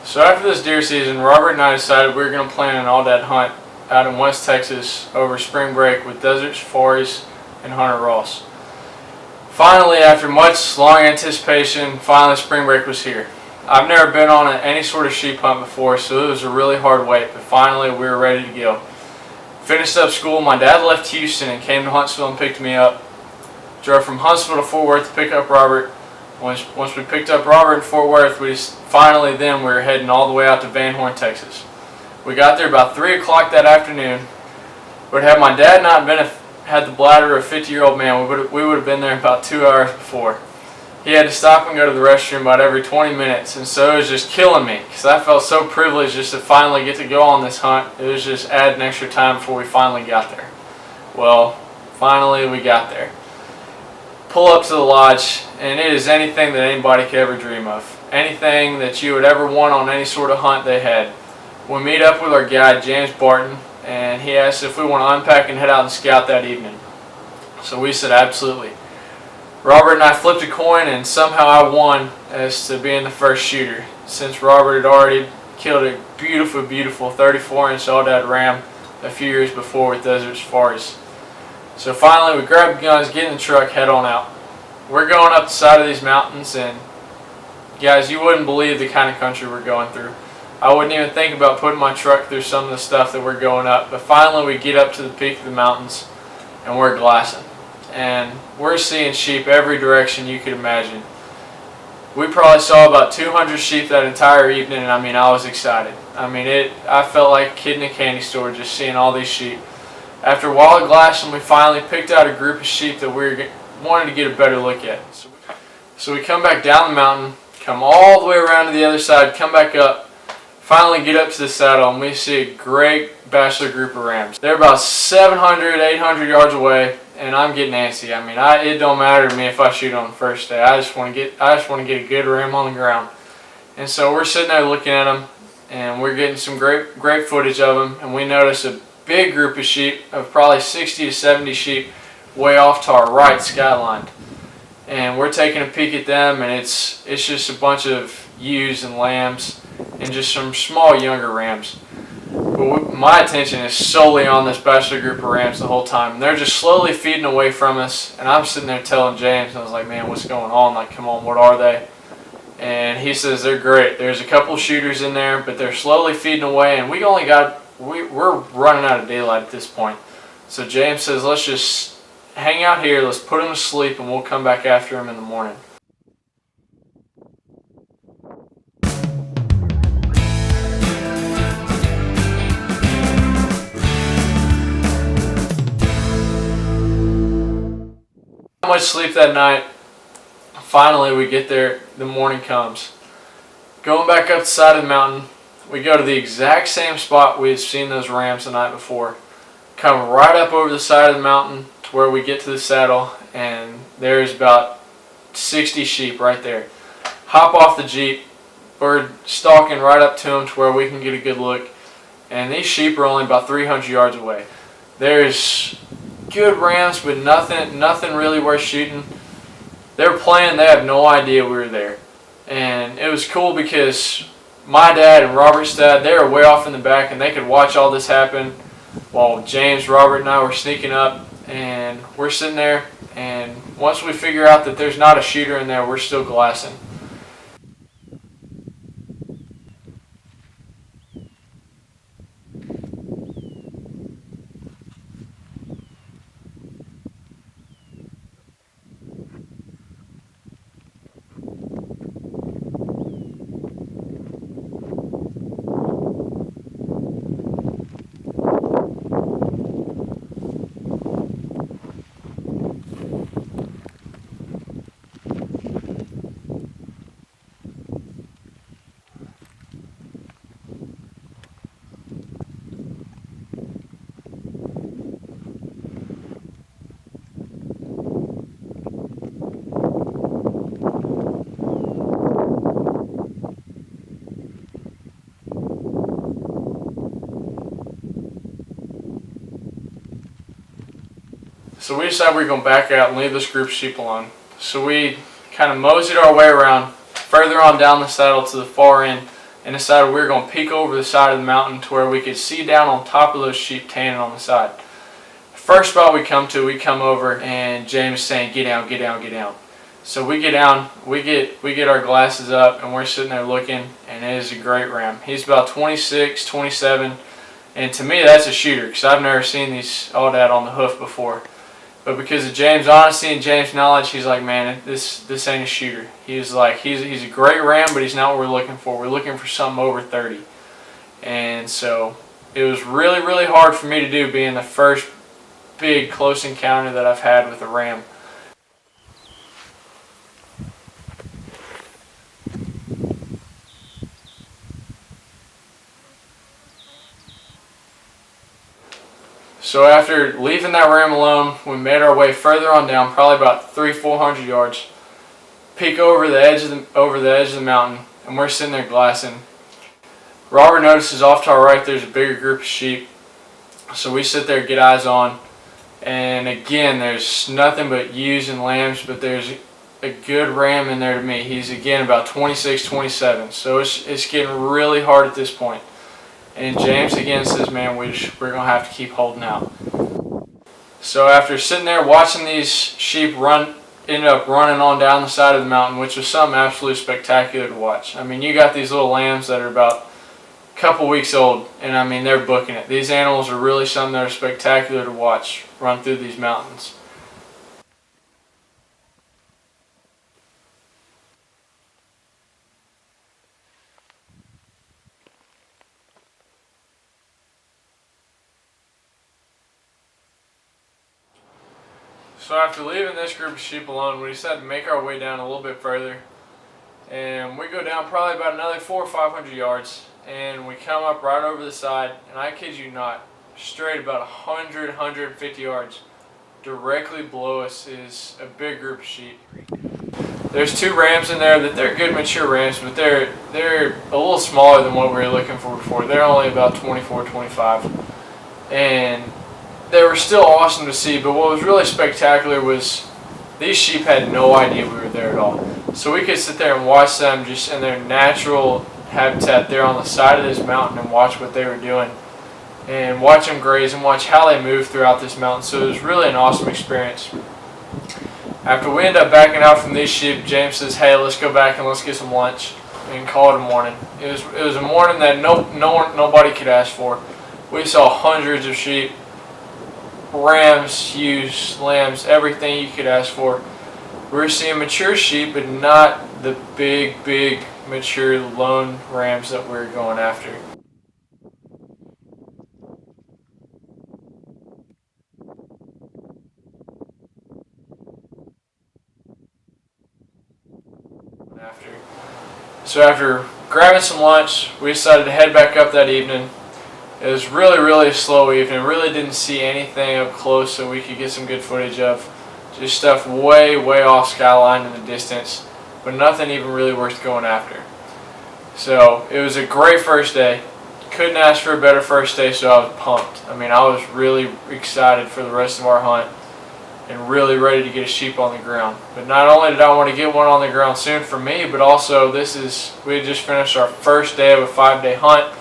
So after this deer season, Robert and I decided we were going to plan an Auodad hunt out in West Texas over spring break with Desert Safaris and Hunter Ross. Finally, after much long anticipation, finally spring break was here. I've never been on any sort of sheep hunt before, so it was a really hard wait, but finally we were ready to go. Finished up school, my dad left Houston and came to Huntsville and picked me up. Drove from Huntsville to Fort Worth to pick up Robert. Once we picked up Robert in Fort Worth, we were heading all the way out to Van Horn, Texas. We got there about 3 o'clock that afternoon. But had my dad not had the bladder of a 50-year-old man, we would have been there about 2 hours before. He had to stop and go to the restroom about every 20 minutes, and so it was just killing me because I felt so privileged just to finally get to go on this hunt. It was just adding extra time before we finally got there. Well, finally we got there. Pull up to the lodge, and it is anything that anybody could ever dream of. Anything that you would ever want on any sort of hunt they had. We meet up with our guide, James Barton, and he asked if we want to unpack and head out and scout that evening. So we said absolutely. Robert and I flipped a coin, and somehow I won as to being the first shooter, since Robert had already killed a beautiful 34-inch Auodad ram a few years before with Desert Safaris. So finally we grabbed the guns, get in the truck, head on out. We're going up the side of these mountains, and guys, you wouldn't believe the kind of country we're going through. I wouldn't even think about putting my truck through some of the stuff that we're going up, but finally we get up to the peak of the mountains and we're glassing. And we're seeing sheep every direction you could imagine. We probably saw about 200 sheep that entire evening, and I was excited. I felt like a kid in a candy store just seeing all these sheep. After a while of glassing, we finally picked out a group of sheep that we wanted to get a better look at. So we come back down the mountain, come all the way around to the other side, come back up, finally get up to the saddle, and we see a great bachelor group of rams. They're about 700, 800 yards away, and I'm getting antsy. It don't matter to me if I shoot on the first day. I just want to get a good ram on the ground. And so we're sitting there looking at them, and we're getting some great footage of them, and we notice a big group of sheep, of probably 60 to 70 sheep, way off to our right, skylined. And we're taking a peek at them, and it's just a bunch of ewes and lambs and just some small younger rams. But my attention is solely on this bachelor group of rams the whole time. And they're just slowly feeding away from us, and I'm sitting there telling James, I was like, man, what's going on? Like, come on, what are they? And he says they're great. There's a couple shooters in there, but they're slowly feeding away, and we're running out of daylight at this point. So James says, let's just hang out here, let's put them to sleep, and we'll come back after them in the morning. Not much sleep that night. Finally we get there, the morning comes. Going back up the side of the mountain, we go to the exact same spot we had seen those rams the night before. Come right up over the side of the mountain to where we get to the saddle, and there's about 60 sheep right there. Hop off the Jeep, we're stalking right up to them to where we can get a good look, and these sheep are only about 300 yards away. There's good rams, but nothing really worth shooting. They're playing, they have no idea we were there. And it was cool because my dad and Robert's dad, they were way off in the back, and they could watch all this happen while James, Robert, and I were sneaking up, and we're sitting there, and once we figure out that there's not a shooter in there, we're still glassing. So we decided we were going to back out and leave this group of sheep alone. So we kind of moseyed our way around, further on down the saddle to the far end, and decided we were going to peek over the side of the mountain to where we could see down on top of those sheep tanning on the side. First spot we come over, and James is saying, "Get down, get down, get down." So we get down, we get our glasses up, and we're sitting there looking, and it is a great ram. He's about 26, 27, and to me that's a shooter because I've never seen these Auodad on the hoof before. But because of James' honesty and James' knowledge, he's like, "Man, this ain't a shooter." He's like, he's a great ram, but he's not what we're looking for. We're looking for something over 30. And so it was really, really hard for me to do, being the first big close encounter that I've had with a ram. So after leaving that ram alone, we made our way further on down, probably about 300-400 yards. Peek over the edge of the mountain, and we're sitting there glassing. Robert notices off to our right there's a bigger group of sheep, so we sit there, get eyes on, and again there's nothing but ewes and lambs, but there's a good ram in there to me. He's again about 26, 27, so it's getting really hard at this point. And James again says, "Man, we're going to have to keep holding out." So after sitting there watching these sheep ended up running on down the side of the mountain, which was something absolutely spectacular to watch. I mean, you got these little lambs that are about a couple weeks old, and I mean, they're booking it. These animals are really something that are spectacular to watch run through these mountains. So after leaving this group of sheep alone, we decided to make our way down a little bit further. And we go down probably about another 400 or 500 yards, and we come up right over the side, and I kid you not, straight about 100, 150 yards, directly below us is a big group of sheep. There's two rams in there that they're good mature rams, but they're a little smaller than what we were looking for before. They're only about 24, 25. And they were still awesome to see, but what was really spectacular was these sheep had no idea we were there at all. So we could sit there and watch them just in their natural habitat there on the side of this mountain and watch what they were doing and watch them graze and watch how they move throughout this mountain. So it was really an awesome experience. After we end up backing out from these sheep, James says, "Hey, let's go back and let's get some lunch," and call it a morning. It was a morning that nobody could ask for. We saw hundreds of sheep, rams, ewes, lambs, everything you could ask for. We were seeing mature sheep, but not the big mature lone rams that we were going after. So after grabbing some lunch, we decided to head back up that evening. It was really a slow evening. Really didn't see anything up close so we could get some good footage of. Just stuff way off skyline in the distance, but nothing even really worth going after. So it was a great first day. Couldn't ask for a better first day, so I was pumped. I mean, I was really excited for the rest of our hunt and really ready to get a sheep on the ground. But not only did I want to get one on the ground soon for me, but also we had just finished our first day of a 5-day hunt.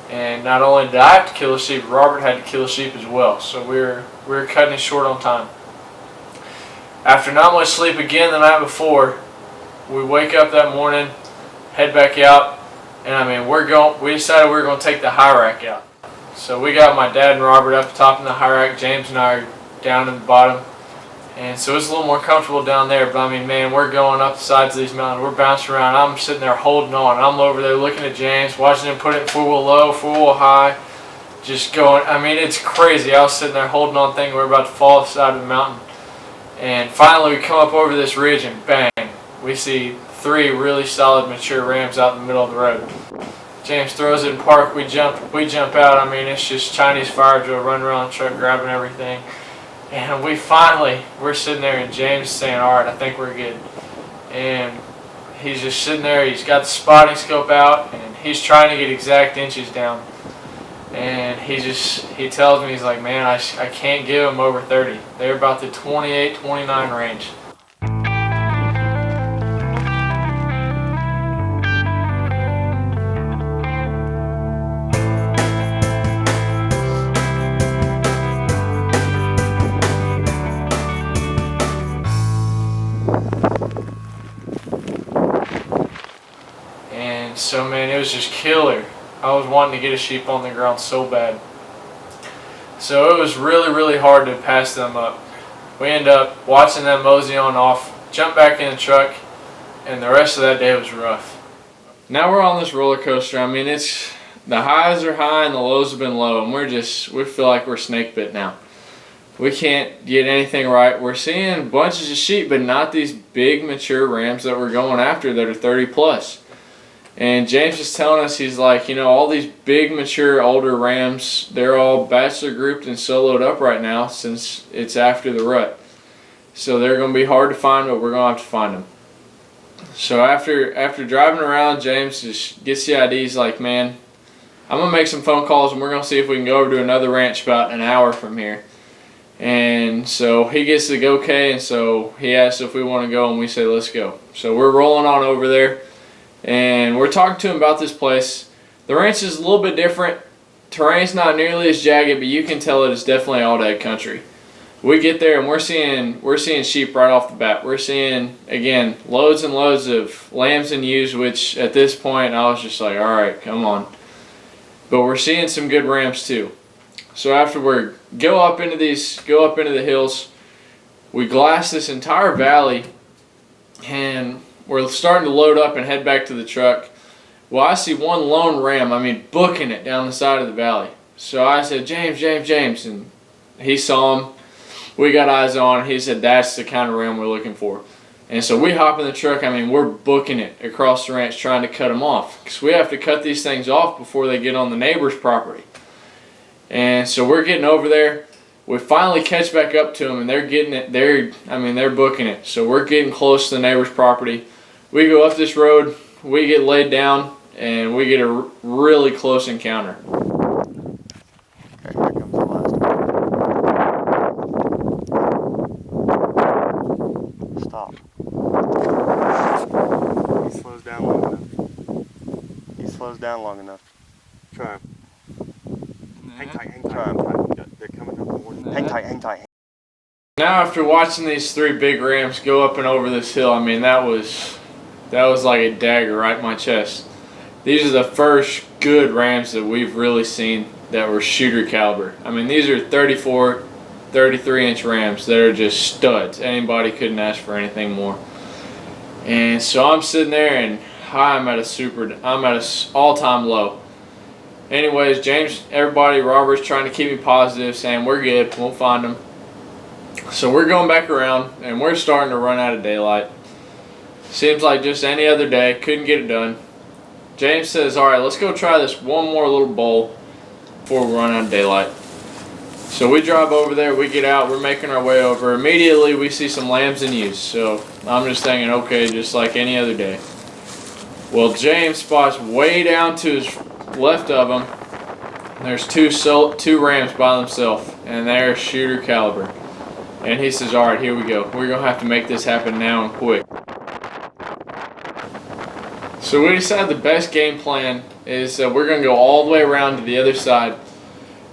And not only did I have to kill a sheep, Robert had to kill a sheep as well. So we were cutting it short on time. After not much sleep again the night before, we wake up that morning, head back out, and I mean we decided we were going to take the high rack out. So we got my dad and Robert up top in the high rack. James and I are down in the bottom. And so it's a little more comfortable down there, but I mean, man, we're going up the sides of these mountains. We're bouncing around. I'm sitting there holding on. I'm over there looking at James, watching him put it in 4-wheel low, 4-wheel high, just going. I mean, it's crazy. I was sitting there holding on thinking we're about to fall off the side of the mountain. And finally we come up over this ridge and bang, we see 3 really solid mature rams out in the middle of the road. James throws it in park. We jump out. I mean, it's just Chinese fire drill, running around the truck, grabbing everything. And we're sitting there, and James is saying, "All right, I think we're good." And he's just sitting there. He's got the spotting scope out, and he's trying to get exact inches down. And he tells me, he's like, "Man, I can't give them over 30. They're about the 28, 29 range." And so, man, it was just killer. I was wanting to get a sheep on the ground so bad. So it was really, really hard to pass them up. We ended up watching them mosey on off, jump back in the truck, and the rest of that day was rough. Now we're on this roller coaster. I mean, it's the highs are high and the lows have been low, and we feel like we're snake bit now. We can't get anything right. We're seeing bunches of sheep, but not these big mature rams that we're going after that are 30 plus. And James is telling us, he's like, all these big mature older rams, they're all bachelor grouped and soloed up right now since it's after the rut. So they're going to be hard to find, but we're going to have to find them. So after driving around, James just gets the idea. He's like, man, I'm going to make some phone calls and we're going to see if we can go over to another ranch about an hour from here. And so he gets the okay, and so he asks if we want to go, and we say let's go. So we're rolling on over there, and we're talking to him about this place. The ranch is a little bit different. Terrain's not nearly as jagged, but you can tell it is definitely Auodad country. We get there and we're seeing sheep right off the bat. We're seeing, again, loads and loads of lambs and ewes, which at this point I was just like, all right, come on. But we're seeing some good rams too. So after we go up into the hills, we glass this entire valley, and we're starting to load up and head back to the truck. Well, I see one lone ram, booking it down the side of the valley. So I said, James, and he saw him. We got eyes on. He said, that's the kind of ram we're looking for. And so we hop in the truck. We're booking it across the ranch, trying to cut them off, because we have to cut these things off before they get on the neighbor's property. And so we're getting over there. We finally catch back up to them, and they're getting it. They're booking it. So we're getting close to the neighbor's property. We go up this road. We get laid down, and we get a really close encounter. Okay, here comes the last one. Stop. He slows down long enough. Try him. Hang tight. They're coming up more than that. Hang tight. Now after watching these three big rams go up and over this hill, that was like a dagger right in my chest. These are the first good rams that we've really seen that were shooter caliber. These are 34, 33-inch rams that are just studs. Anybody couldn't ask for anything more. And so I'm sitting there, and I'm at an all-time low. Anyways, James, everybody, Robert's trying to keep me positive, saying we're good, we'll find them. So we're going back around, and we're starting to run out of daylight. Seems like just any other day, couldn't get it done. James says, all right, let's go try this one more little bowl before we run out of daylight. So we drive over there, we get out, we're making our way over. Immediately we see some lambs and ewes, so I'm just thinking, okay, just like any other day. Well, James spots way down to his left of him, there's two rams by themselves, and they're shooter caliber. And he says, all right, here we go. We're going to have to make this happen now and quick. So we decided the best game plan is that we're going to go all the way around to the other side.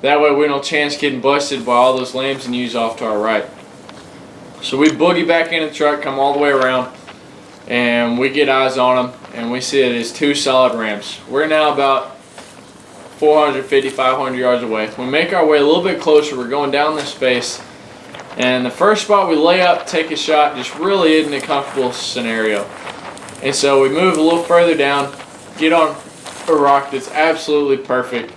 That way we don't chance getting busted by all those lambs and ewes off to our right. So we boogie back in the truck, come all the way around, and we get eyes on them, and we see it is two solid rams. We're now about 450, 500 yards away. We make our way a little bit closer. We're going down this space, and the first spot we lay up, take a shot, just really isn't a comfortable scenario. And so we move a little further down, get on a rock that's absolutely perfect.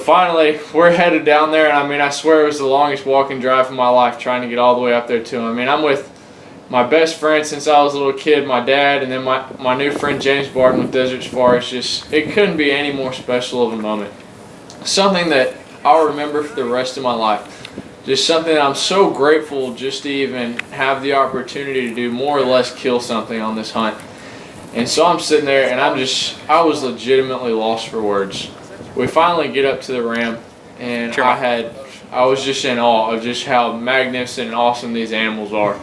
Finally, we're headed down there, and I mean, I swear it was the longest walking drive of my life trying to get all the way up there to him. I mean, I'm with my best friend since I was a little kid, my dad, and then my new friend James Barton with Desert Safari. It couldn't be any more special of a moment. Something that I'll remember for the rest of my life. Just something that I'm so grateful just to even have the opportunity to do, more or less kill something on this hunt. And so I'm sitting there, and I was legitimately lost for words. We finally get up to the ramp, and I was just in awe of just how magnificent and awesome these animals are.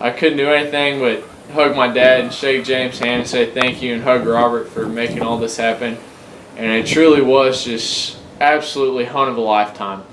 I couldn't do anything but hug my dad and shake James' hand and say thank you, and hug Robert for making all this happen. And it truly was just absolutely hunt of a lifetime.